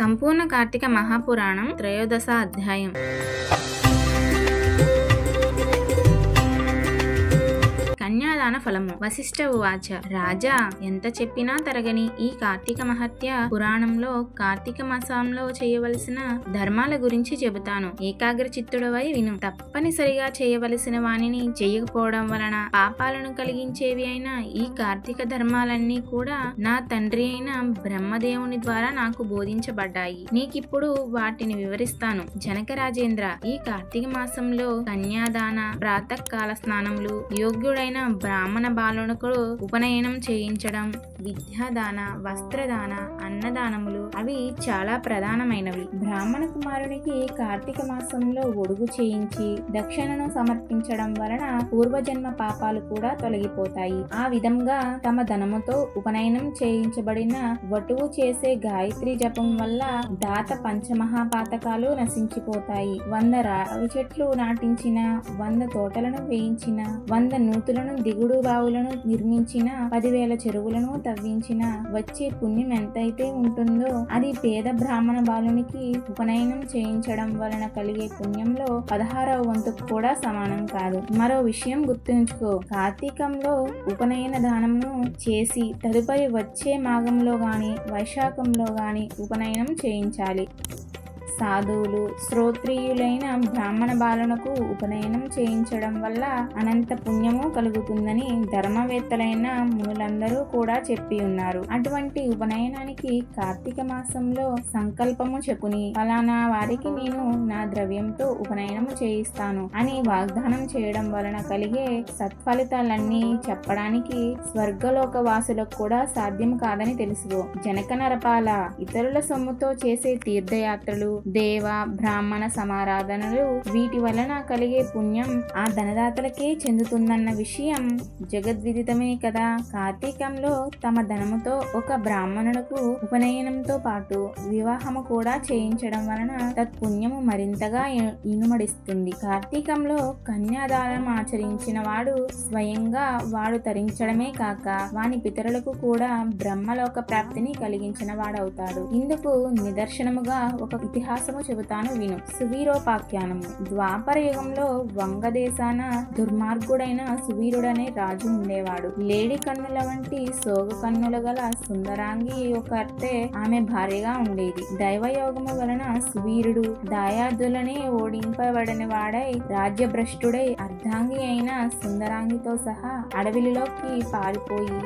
సంపూర్ణ కార్తీక మహాపురాణం త్రయోదశ అధ్యాయం. కన్యాదాన ఫలము. వశిష్ఠ ఉవాచ. రాజా, ఎంత చెప్పినా తరగని ఈ కార్తీక మహత్య పురాణంలో కార్తీక మాసంలో చేయవలసిన ధర్మాల గురించి చెబుతాను. ఏకాగ్ర చిత్తుడవై విను. తప్పనిసరిగా చేయవలసిన వానిని చేయకపోవడం వలన పాపాలను కలిగించేవి అయిన ఈ కార్తీక ధర్మాలన్నీ కూడా నా తండ్రి అయిన బ్రహ్మదేవుని ద్వారా నాకు బోధించబడ్డాయి. నీకిప్పుడు వాటిని వివరిస్తాను. జనక రాజేంద్ర, ఈ కార్తీక మాసంలో కన్యాదాన, ప్రాతకాల స్నానములు, యోగ్యుడైన బ్రాహ్మణ బాలునకు ఉపనయనం చేయించడం, విద్యాదాన, వస్త్రదాన, అన్నదానములు అవి చాలా ప్రధానమైనవి. బ్రాహ్మణ కుమారునికి కార్తీక మాసంలో ఒడుగు చేయించి దక్షిణను సమర్పించడం వలన పూర్వజన్మ పాపాలు కూడా తొలగిపోతాయి. ఆ విధంగా తమ ధనముతో ఉపనయనం చేయించబడిన వటువు చేసే గాయత్రి జపం వల్ల దాత పంచమహాపాతకాలు నశించిపోతాయి. 100 రావి చెట్లు నాటించిన, 100 తోటలను వేయించిన, 100 నూతులను దిగుడు బావులను నిర్మించిన, 10,000 చెరువులను తవ్వించిన వచ్చే పుణ్యం ఎంతైతే ఉంటుందో అది పేద బ్రాహ్మణ బాలునికి ఉపనయనం చేయించడం వలన కలిగే పుణ్యంలో 16వ వంతుకు కూడా సమానం కాదు. మరో విషయం గుర్తుంచుకో. కార్తీకంలో ఉపనయన దానమును చేసి తదుపరి వచ్చే మాఘంలో గాని వైశాఖంలో గాని ఉపనయనం చేయించాలి. సాధువులు, శ్రోత్రియులైన బ్రాహ్మణ బాలునకు ఉపనయనం చేయించడం వల్ల అనంత పుణ్యము కలుగుతుందని ధర్మవేత్తలైన మునులందరూ కూడా చెప్పి ఉన్నారు. అటువంటి ఉపనయనానికి కార్తీక మాసంలో సంకల్పము చెప్పుని ఫలానా వారికి నేను నా ద్రవ్యంతో ఉపనయనము చేయిస్తాను అని వాగ్దానం చేయడం వలన కలిగే సత్ఫలితాలన్నీ చెప్పడానికి స్వర్గలోక వాసులకు కూడా సాధ్యం కాదని తెలుసుకో. జనక నరపాల, ఇతరుల సొమ్ముతో చేసే తీర్థయాత్రలు, దేవ బ్రాహ్మణ సమారాధనలు వీటి వలన కలిగే పుణ్యం ఆ ధనదాతలకే చెందుతుందన్న విషయం జగద్విదితమే కదా. కార్తీకంలో తమ ధనముతో ఒక బ్రాహ్మణులకు ఉపనయనంతో పాటు వివాహము కూడా చేయించడం వలన తత్పుణ్యము మరింతగా ఇనుమడిస్తుంది. కార్తీకంలో కన్యాదానం ఆచరించిన వాడు స్వయంగా వాడు తరించడమే కాక వాని పితరులకు కూడా బ్రహ్మలోక ప్రాప్తిని కలిగించిన వాడవుతాడు. ఇందుకు నిదర్శనముగా ఒక ఇతిహాసము చెబుతాను విను. సువీరోపాఖ్యానము. ద్వాపర యుగంలో వంగదేశాన దుర్మార్గుడైన సువీరుడనే రాజు ఉండేవాడు. లేడి కన్నుల వంటి సోగు కన్నుల గల సుందరాంగి ఒకర్తే ఆమె భార్యగా ఉండేది. దైవయోగము వలన సువీరుడు దాయాదులనే ఓడింపబడిన వాడై రాజ్యభ్రష్టుడై అర్ధాంగి అయిన సుందరాంగితో సహా అడవిలోకి పారిపోయి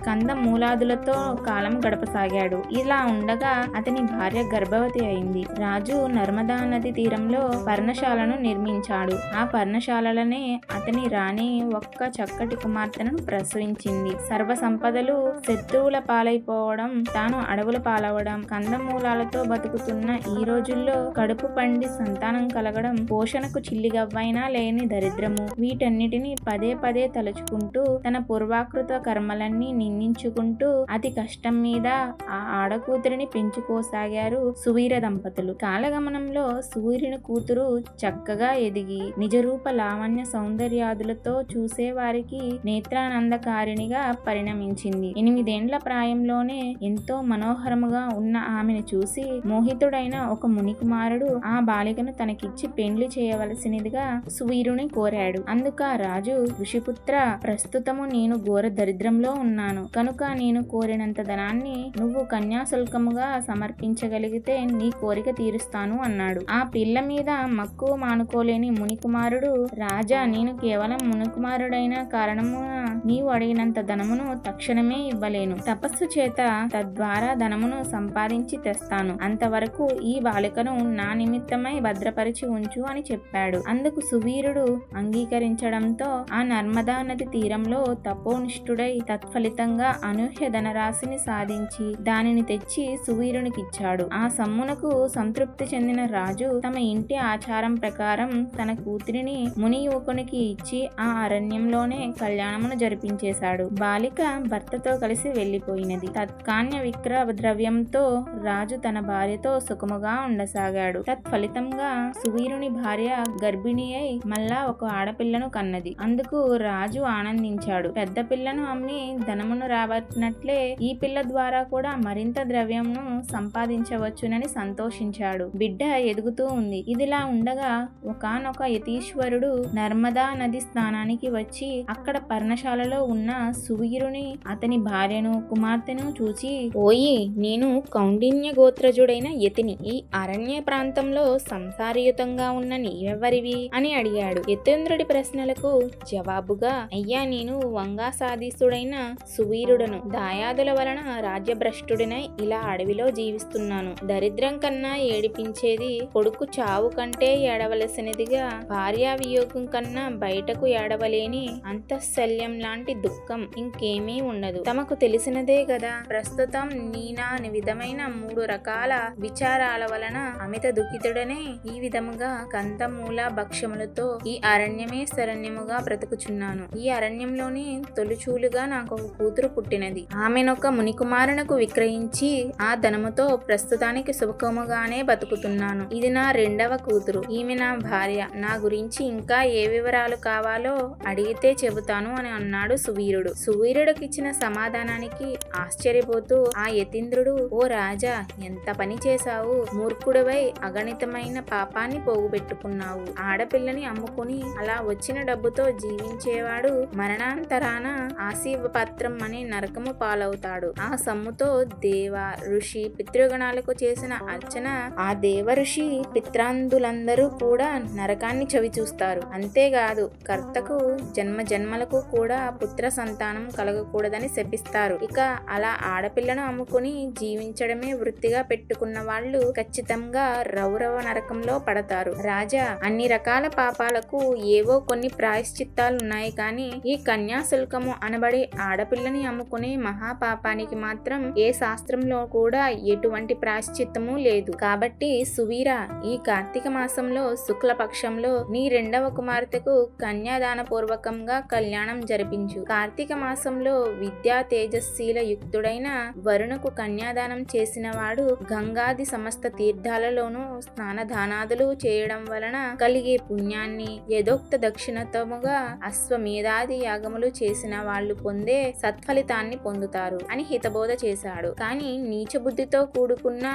కంద మూలాదులతో కాలం గడపసాగాడు. ఇలా ఉండగా అతని భార్య గర్భవతి అయింది. రాజు నర్మదా నది తీరంలో పర్ణశాలను నిర్మించాడు. ఆ పర్ణశాలనే అతని రాణి ఒక్క చక్కటి కుమార్తెను ప్రసవించింది. సర్వ సంపదలు శత్రువుల పాలైపోవడం, తాను అడవుల పాలవడం, కందమూలాలతో బతుకుతున్న ఈ రోజుల్లో కడుపు పండి సంతానం కలగడం, పోషణకు చిల్లిగవ్వైనా లేని దరిద్రము, వీటన్నిటిని పదే పదే తలుచుకుంటూ తన పూర్వాకృత కర్మలన్నీ నిందించుకుంటూ అతి కష్టం మీద ఆ ఆడకూతురిని పెంచుకోసాగారు సువీర దంపతులు. కాలగమనంలో సూర్యుని కూతురు చక్కగా ఎదిగి నిజరూప లావణ్య సౌందర్యాదులతో చూసేవారికి నేత్రానందకారిణిగా పరిణమించింది. 8 ఏండ్ల ప్రాయంలోనే ఎంతో మనోహరముగా ఉన్న ఆమెను చూసి మోహితుడైన ఒక మునికుమారుడు ఆ బాలికను తనకిచ్చి పెండ్లి చేయవలసినదిగా సువీరుని కోరాడు. అందుక రాజు, ఋషిపుత్ర, ప్రస్తుతము నేను ఘోర దరిద్రంలో ఉన్నాను కనుక నేను కోరినంత ధనాన్ని నువ్వు కన్యాశుల్కముగా సమర్పించగలిగితే నీ కోరిక తీరుస్తాను అన్నాడు. ఆ పిల్ల మీద మక్కువ మానుకోలేని మునికుమారుడు, రాజా, నేను కేవలం మునికుమారుడైన కారణమున నీవు అడిగినంత ధనమును తక్షణమే ఇవ్వలేను. తపస్సు చేత తద్వారా ధనమును సంపాదించి తెస్తాను. అంతవరకు ఈ బాలికను నా నిమిత్తమై భద్రపరిచి ఉంచు అని చెప్పాడు. అందుకు సువీరుడు అంగీకరించడంతో ఆ నర్మదా నది తీరంలో తపోనిష్ఠుడై తత్ఫలితంగా అనూహ్య ధనరాశిని సాధించి దానిని తెచ్చి సువీరునికిచ్చాడు. ఆ సమ్మునకు సంతృప్తి చెందిన రాజు తమ ఇంటి ఆచారం ప్రకారం తన కూతురిని ముని యువకునికి ఇచ్చి ఆ అరణ్యంలోనే కళ్యాణమును జరిపించేశాడు. బాలిక భర్తతో కలిసి వెళ్లిపోయినది. తత్కాన్య విక్రయ ద్రవ్యంతో రాజు తన భార్యతో సుఖముగా ఉండసాగాడు. తత్ఫలితంగా సువీరుని భార్య గర్భిణి అయి మళ్ళా ఒక ఆడపిల్లను కన్నది. అందుకు రాజు ఆనందించాడు. పెద్ద పిల్లను అమ్మి ధనమును ద్రవ్యమును రాబట్టినట్లే ఈ పిల్ల ద్వారా కూడా మరింత ద్రవ్యమును సంపాదించవచ్చునని సంతోషించాడు. బిడ్డ ఎదుగుతూ ఉంది. ఇదిలా ఉండగా ఒకానొక యతీశ్వరుడు నర్మదా నది స్నానానికి వచ్చి అక్కడ పర్ణశాలలో ఉన్న సువీరుని, అతని భార్యను కుమార్తెను చూచి, ఓయి, నేను కౌండిన్య గోత్రజుడైన యతిని. ఈ అరణ్య ప్రాంతంలో సంసారయుతంగా ఉన్న నీవెవ్వరివి అని అడిగాడు. యతీంద్రుడి ప్రశ్నలకు జవాబుగా, అయ్యా, నేను వంగాసాధీసుడైన సువీరుడను. దాయాదుల వలన రాజ్యభ్రష్టుడినై ఇలా అడవిలో జీవిస్తున్నాను. దరిద్రం కన్నా ఏడిపించేది కొడుకు చావు కంటే ఏడవలసినదిగా భార్యా వియోగం కన్నా బయటకు ఏడవలేని అంతఃశల్యం లాంటి దుఃఖం ఇంకేమీ ఉండదు. తమకు తెలిసినదే గదా. ప్రస్తుతం నీనా విధమైన 3 రకాల విచారాల వలన అమిత దుఃఖితుడనే ఈ విధముగా కందమూల భక్ష్యములతో ఈ అరణ్యమే శరణ్యముగా బ్రతుకుచున్నాను. ఈ అరణ్యంలోని తొలిచూలుగా నాకు ఒక కూతురు పుట్టినది. ఆమెనొక మునికుమారునకు విక్రయించి ఆ ధనముతో ప్రస్తుతానికి సుఖముగానే బతుకుతున్నాను. ఇది నా 2వ కూతురు. ఈమె నా భార్య. నా గురించి ఇంకా ఏ వివరాలు కావాలో అడిగితే చెబుతాను అని అన్నాడు సువీరుడు. సువీరుడికిచ్చిన సమాధానానికి ఆశ్చర్యపోతూ ఆ యతీంద్రుడు, ఓ రాజా, ఎంత పని చేశావు. మూర్ఖుడివై అగణితమైన పాపాన్ని పోగుపెట్టుకున్నావు. ఆడపిల్లని అమ్ముకుని అలా వచ్చిన డబ్బుతో జీవించేవాడు మరణాంతరాన ఆశీవపత్రం అనే నరకము పాలవుతాడు. ఆ సొమ్ముతో దేవ, ఋషి, పితృగణాలకు చేసిన అర్చన ఆ దేవ, ఋషి, పిత్రాందులందరూ కూడా నరకాన్ని చవి చూస్తారు. అంతేకాదు, కర్తకు జన్మ జన్మలకు కూడా పుత్ర సంతానం కలగకూడదని శపిస్తారు. ఇక అలా ఆడపిల్లను అమ్ముకుని జీవించడమే వృత్తిగా పెట్టుకున్న వాళ్ళు ఖచ్చితంగా రౌరవ నరకంలో పడతారు. రాజా, అన్ని రకాల పాపాలకు ఏవో కొన్ని ప్రాయశ్చిత్తాలున్నాయి కానీ ఈ కన్యాశుల్కము అనబడే ఆడపిల్లని అమ్ముకునే మహాపాపానికి మాత్రం ఏ శాస్త్రంలో కూడా ఎటువంటి ప్రాయశ్చిత్తము లేదు. కాబట్టి సువీరా, ఈ కార్తీక మాసంలో శుక్లపక్షంలో నీ 2వ కుమార్తెకు కన్యాదాన పూర్వకంగా కళ్యాణం జరిపించు. కార్తీక మాసంలో విద్యా తేజస్శీల యుక్తుడైన వరుణకు కన్యాదానం చేసిన వాడు గంగాది సమస్త తీర్థాలలోనూ స్నానదానాదులు చేయడం వలన కలిగే పుణ్యాన్ని యథోక్త దక్షిణతముగా అశ్వమేధాది యాగములు చేసిన వాళ్ళు పొందే సత్ఫలితాన్ని పొందుతారు అని హితబోధ చేశాడు. కాని నీచ బుద్ధితో కూడుకున్న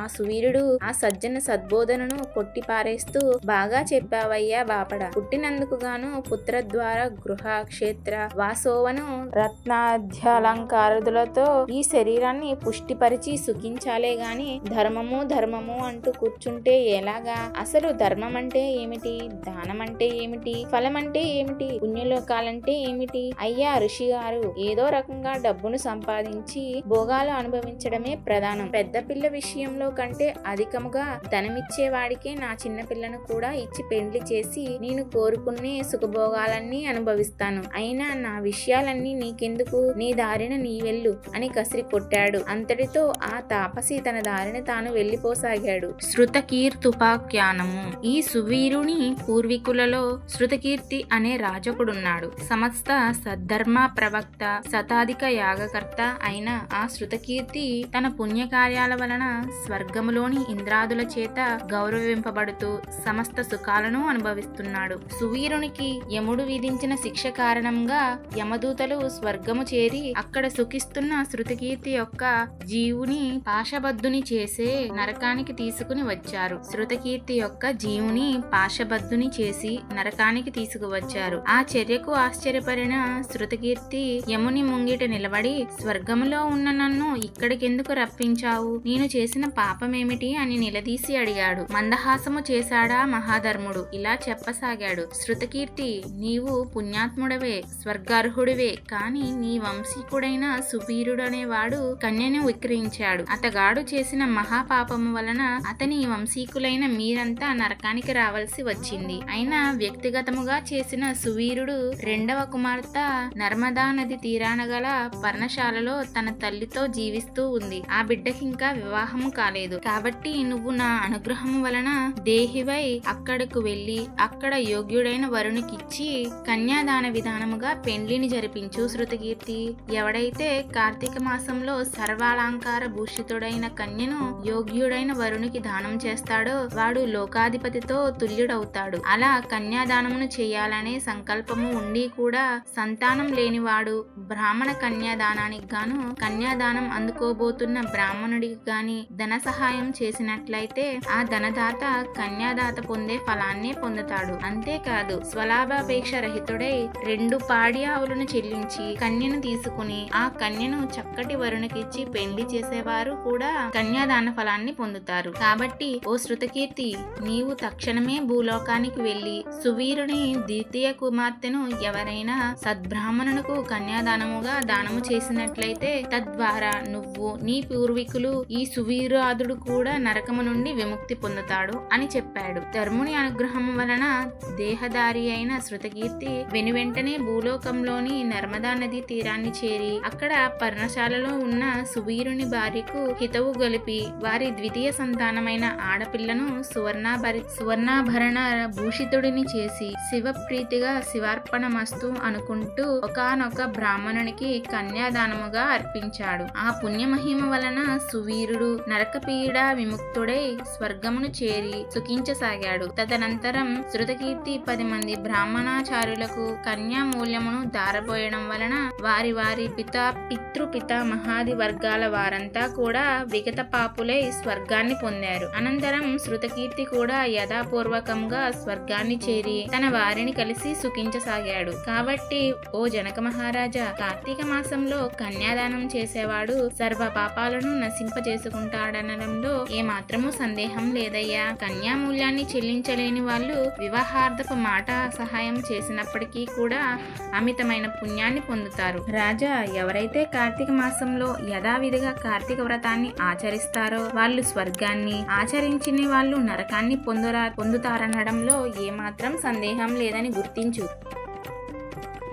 ఆ సువీరుడు ఆ సజ్జన సద్బోధనను కొట్టిపారేస్తూ, బాగా చెప్పావయ్యా బాపడ. పుట్టినందుకు గాను పుత్రద్వార, గృహ, క్షేత్ర, వాసోవను, రత్నాధ్యాలంకారులతో ఈ శరీరాన్ని పుష్టిపరిచి సుఖించాలే గాని ధర్మము అంటూ కూర్చుంటే ఎలాగా? అసలు ధర్మం అంటే ఏమిటి? దానం అంటే ఏమిటి? ఫలం అంటే ఏమిటి? పుణ్యలోకాలంటే ఏమిటి? అయ్యా ఋషి గారు, ఏదో రకంగా డబ్బును సంపాదించి భోగాలు అనుభవించడమే ప్రధానం. పెద్ద పిల్ల విషయంలో కంటే అధికముగా ధనమిచ్చేవాడికే నా చిన్న పిల్లను కూడా ఇచ్చి పెండ్లి చేసి నేను కోరుకునే సుఖభోగాలన్నీ అనుభవిస్తాను. అయినా నా విషయాలన్నీ నీకెందుకు? నీ దారిన నీ వెళ్ళు అని కసిరి కొట్టాడు. అంతటితో ఆ తాపసి తన దారిన తాను వెళ్లిపోసాగాడు. శృతకీర్తుపాఖ్యానము. ఈ సువీరుని పూర్వీకులలో శృతకీర్తి అనే రాజకుడున్నాడు. సమస్త సద్ధర్మ ప్రవక్త, శతాధిక యాగకర్త అయిన ఆ శృతకీర్తి తన పుణ్యకార్యాల వలన స్వర్గములోని ఇంద్రాదుల చేత గౌరవింపబడుతూ సమస్త సుఖాలను అనుభవిస్తున్నాడు. సువీరునికి యముడు విధించిన శిక్ష కారణంగా యమదూతలు స్వర్గము చేరి అక్కడ సుఖిస్తున్న శృతకీర్తి యొక్క జీవుని పాశబద్ధుని చేసే నరకానికి తీసుకుని వచ్చారు. శృతకీర్తి యొక్క జీవుని పాశబద్ధుని చేసి నరకానికి తీసుకువచ్చారు. ఆ చర్యకు ఆశ్చర్యపడిన శృతకీర్తి యముని ముంగిట నిలబడి, స్వర్గములో ఉన్న నన్ను ఇక్కడికెందుకు రప్పించావు? నేను చేసిన పాపమేమిటి అని నిలదీసి అడిగాడు. మందహాసము చేశాడా మహాధర్ముడు ఇలా చెప్పసాగాడు. శృతకీర్తి, నీవు పుణ్యాత్ముడవే, స్వర్గార్హుడివే. కాని నీ వంశీకుడైన సువీరుడనేవాడు కన్యను విక్రయించాడు. అతగాడు చేసిన మహాపాపము వలన అతని వంశీకులైన మీరంతా నరకానికి రావాల్సి వచ్చింది. అయినా వ్యక్తిగతముగా చేసిన సువీరుడు 2వ కుమార్తె నర్మదా నది తీరాన గల పర్ణశాలలో తన తల్లితో జీవిస్తూ ఉంది. ఆ బిడ్డకింకా వివాహము కాలేదు. కాబట్టి నువ్వు నా అనుగ్రహము వలన దేహివై అక్కడకు వెళ్లి అక్కడ యోగ్యుడైన వరునికిచ్చి కన్యాదాన విధానముగా పెండ్లిని జరిపించు. శృతకీర్తి, ఎవడైతే కార్తీక మాసంలో సర్వాలంకార భూషితుడైన కన్యను యోగ్యుడైన వరునికి దానం చేస్తాడో వాడు లోకాధిపతితో తుల్యుడవుతాడు. అలా కన్యాదానమును చేయాలనే సంకల్పము ఉండి కూడా సంతానం లేనివాడు, బ్రాహ్మణ బ్రాహ్మణ కన్యాదానానికి గాను కన్యాదానం అందుకోబోతున్న బ్రాహ్మణుడికి గాని ధన సహాయం చేసినట్లయితే ఆ ధనదాత కన్యాదాత పొందే ఫలాన్నే పొందుతాడు. అంతేకాదు స్వలాభాపేక్ష రహితుడై 2 పాడి ఆవులను చెల్లించి కన్యను తీసుకుని ఆ కన్యను చక్కటి వరుణకిచ్చి పెళ్లి చేసేవారు కూడా కన్యాదాన ఫలాన్ని పొందుతారు. కాబట్టి ఓ శృతకీర్తి, నీవు తక్షణమే భూలోకానికి వెళ్లి సువీరుని ద్వితీయ కుమార్తెను ఎవరైనా సద్బ్రాహ్మణునకు కన్యాదానముగా దానము చేసినట్లయితే తద్వారా నువ్వు నీ పూర్వీకులు ఈ సువీరాదుడు కూడా నరకము నుండి విముక్తి పొందుతాడు అని చెప్పాడు. ధర్ముని అనుగ్రహం వలన దేహదారి అయిన శృతకీర్తి వెనువెంటనే భూలోకంలోని నర్మదా నది తీరాన్ని చేరి అక్కడ పర్ణశాలలో ఉన్న సువీరుని భార్యకు హితవు గలిపి వారి ద్వితీయ సంతానమైన ఆడపిల్లను సువర్ణాభరణ భూషితుడిని చేసి శివప్రీతిగా శివార్పణమస్తు అనుకుంటూ ఒకానొక బ్రాహ్మణునికి కన్యాదానముగా అర్పించాడు. ఆ పుణ్యమహిమ వలన సువీరుడు నరకపీడ విముక్తుడై స్వర్గమును చేరి సుఖించసాగాడు. తదనంతరం శృతకీర్తి 10 మంది బ్రాహ్మణాచార్యులకు కన్యా మూల్యమును దారపోయడం వలన వారి వారి పితృపితామహాది వర్గాల వారంతా కూడా విగత పాపులై స్వర్గాన్ని పొందారు. అనంతరం శృతకీర్తి కూడా యథాపూర్వకంగా స్వర్గాన్ని చేరి తన వారిని కలిసి సుఖించసాగాడు. కాబట్టి ఓ జనక మహారాజా, కార్తీక మాసంలో కన్యాదానం చేసేవాడు సర్వ పాపాలను నశింపజేసుకుంటాడనడంలో ఏమాత్రమూ సందేహం లేదయ్యా. కన్యామూల్యాన్ని చెల్లించలేని వాళ్ళు వివాహార్థపు మాట సహాయం చేసినప్పటికీ కూడా అమితమైన పుణ్యాన్ని పొందుతారు. రాజా, ఎవరైతే కార్తీక మాసంలో యథావిధిగా కార్తీక వ్రతాన్ని ఆచరిస్తారో వాళ్ళు స్వర్గాన్ని, ఆచరించని వాళ్ళు నరకాన్ని పొందుతారనడంలో ఏమాత్రం సందేహం లేదని గుర్తించు.